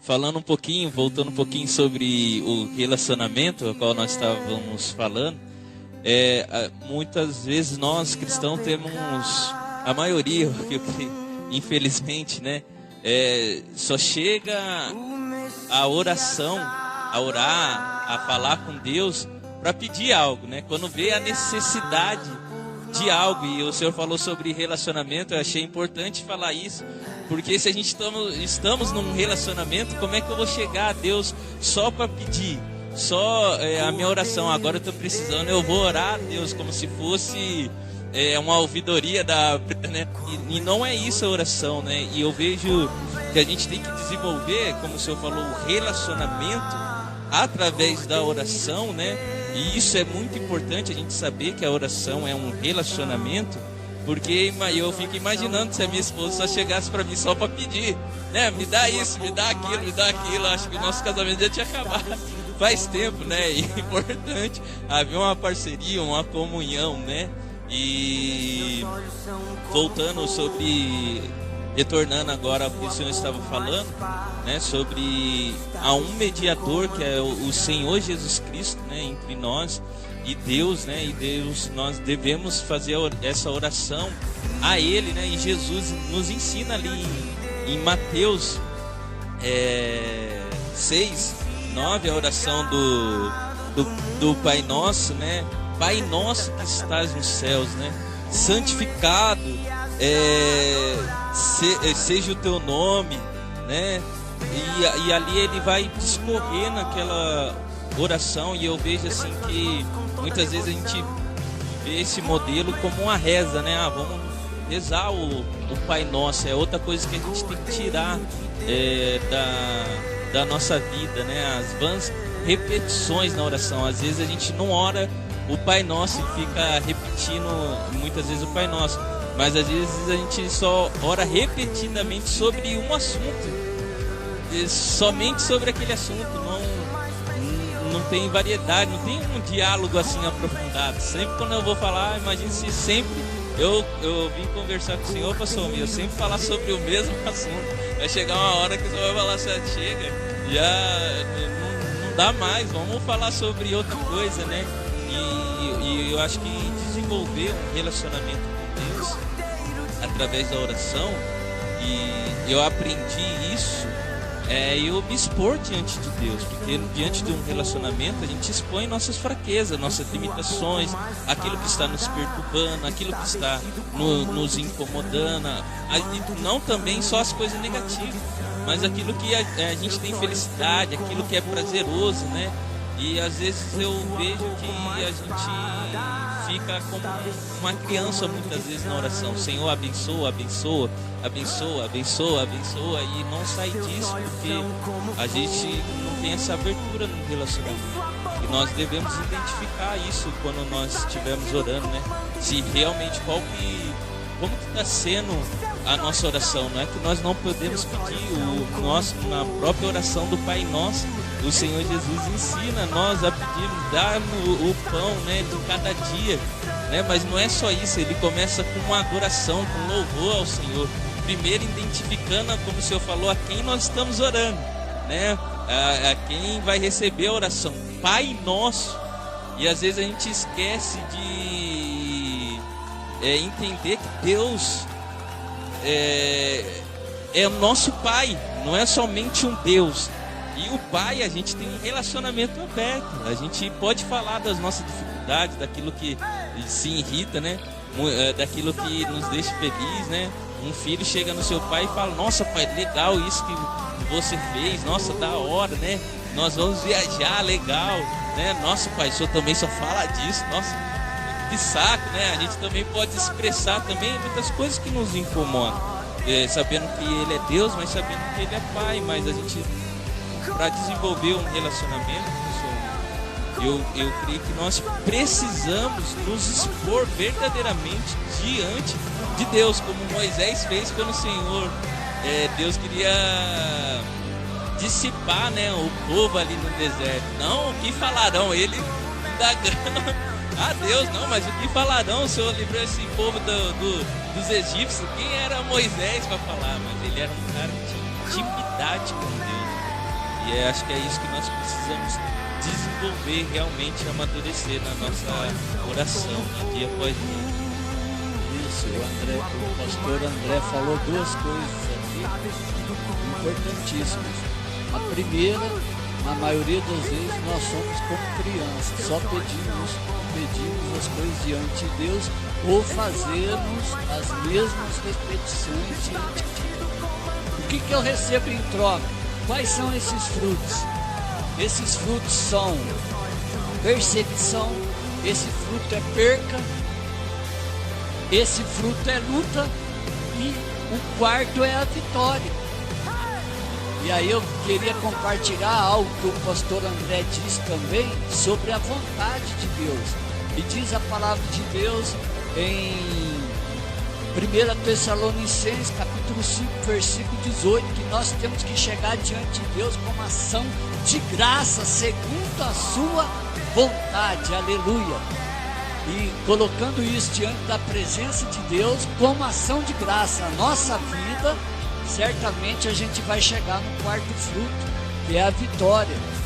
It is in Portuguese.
Falando um pouquinho, voltando um pouquinho sobre o relacionamento, ao qual nós estávamos falando, muitas vezes nós cristãos temos, a maioria, infelizmente, né, só chega a oração, a orar, a falar com Deus para pedir algo, né? Quando vê a necessidade de algo, e o Senhor falou sobre relacionamento, eu achei importante falar isso, porque se a gente estamos num relacionamento, como é que eu vou chegar a Deus só para pedir? Só a minha oração, agora eu estou precisando, eu vou orar a Deus como se fosse uma ouvidoria né? E não é isso a oração, né? E eu vejo que a gente tem que desenvolver, como o Senhor falou, o relacionamento através da oração, né? E isso é muito importante, a gente saber que a oração é um relacionamento, porque eu fico imaginando se a minha esposa só chegasse para mim só para pedir, né? Me dá isso, me dá aquilo, acho que o nosso casamento já tinha acabado faz tempo, né? E é importante haver uma parceria, uma comunhão, né? E voltando retornando agora ao que o Senhor estava falando, né, sobre há um mediador que é o Senhor Jesus Cristo, né, entre nós e Deus, né, e Deus, nós devemos fazer essa oração a Ele, né, e Jesus nos ensina ali em Mateus 6:9, a oração do Pai Nosso, né, Pai Nosso que estás nos céus, né, santificado seja o teu nome, né? E ali ele vai discorrer naquela oração, e eu vejo assim que muitas vezes a gente vê esse modelo como uma reza, né? Vamos rezar o Pai Nosso, é outra coisa que a gente tem que tirar da nossa vida, né? As vãs repetições na oração, às vezes a gente não ora o Pai Nosso e fica repetindo muitas vezes o Pai Nosso, mas às vezes a gente só ora repetidamente sobre um assunto, somente sobre aquele assunto, não tem variedade, não tem um diálogo assim aprofundado. Sempre quando eu vou falar, imagine se sempre eu vim conversar com o Senhor, pastor, eu sempre falar sobre o mesmo assunto. Vai chegar uma hora que o Senhor vai falar assim, chega, já não dá mais, vamos falar sobre outra coisa, né? E eu acho que desenvolver um relacionamento através da oração, e eu aprendi isso, eu me expor diante de Deus, porque diante de um relacionamento a gente expõe nossas fraquezas, nossas limitações, aquilo que está nos perturbando, aquilo que está nos incomodando, não também só as coisas negativas, mas aquilo que a gente tem felicidade, aquilo que é prazeroso, né? E às vezes eu vejo que a gente fica como uma criança muitas vezes na oração. Senhor, abençoa, abençoa, abençoa, abençoa, abençoa, e não sai disso porque a gente não tem essa abertura no relacionamento. E nós devemos identificar isso quando nós estivermos orando, né? Se realmente como que está sendo a nossa oração. Não é que nós não podemos pedir na própria oração do Pai Nosso. O Senhor Jesus ensina nós a pedir, dar-nos o pão, né, de cada dia, né? Mas não é só isso, ele começa com uma adoração, com louvor ao Senhor, primeiro identificando, como o Senhor falou, a quem nós estamos orando, né? A quem vai receber a oração, Pai Nosso. E às vezes a gente esquece de entender que Deus é o nosso Pai, não é somente um Deus. E o Pai, a gente tem um relacionamento aberto, a gente pode falar das nossas dificuldades, daquilo que se irrita, né? Daquilo que nos deixa feliz, né? Um filho chega no seu pai e fala, nossa pai, legal isso que você fez, nossa, da hora, né? Nós vamos viajar, legal, né? Nossa pai, o senhor também só fala disso, nossa, que saco, né? A gente também pode expressar também muitas coisas que nos incomodam, sabendo que ele é Deus, mas sabendo que ele é Pai, mas a gente, para desenvolver um relacionamento, eu creio que nós precisamos nos expor verdadeiramente diante de Deus, como Moisés fez quando o Senhor, Deus queria dissipar, né, o povo ali no deserto. Não, o que falarão? Ele indagando a Deus, não, mas o que falarão? O Senhor livrou esse povo dos egípcios. Quem era Moisés para falar? Mas ele era um cara que tinha intimidade com Deus. E acho que é isso que nós precisamos desenvolver, realmente amadurecer na nossa oração, dia após dia. Isso, o pastor André falou duas coisas aqui importantíssimas. A primeira, na maioria das vezes nós somos como crianças, só pedimos as coisas diante de Deus ou fazemos as mesmas repetições diante de Deus. O que eu recebo em troca? Quais são esses frutos? Esses frutos são perseguição, esse fruto é perca, esse fruto é luta e o quarto é a vitória. E aí eu queria compartilhar algo que o pastor André disse também sobre a vontade de Deus. E diz a palavra de Deus em 1 Tessalonicenses capítulo 5, versículo 18, que nós temos que chegar diante de Deus com uma ação de graça, segundo a sua vontade, aleluia. E colocando isso diante da presença de Deus, como ação de graça, a nossa vida, certamente a gente vai chegar no quarto fruto, que é a vitória.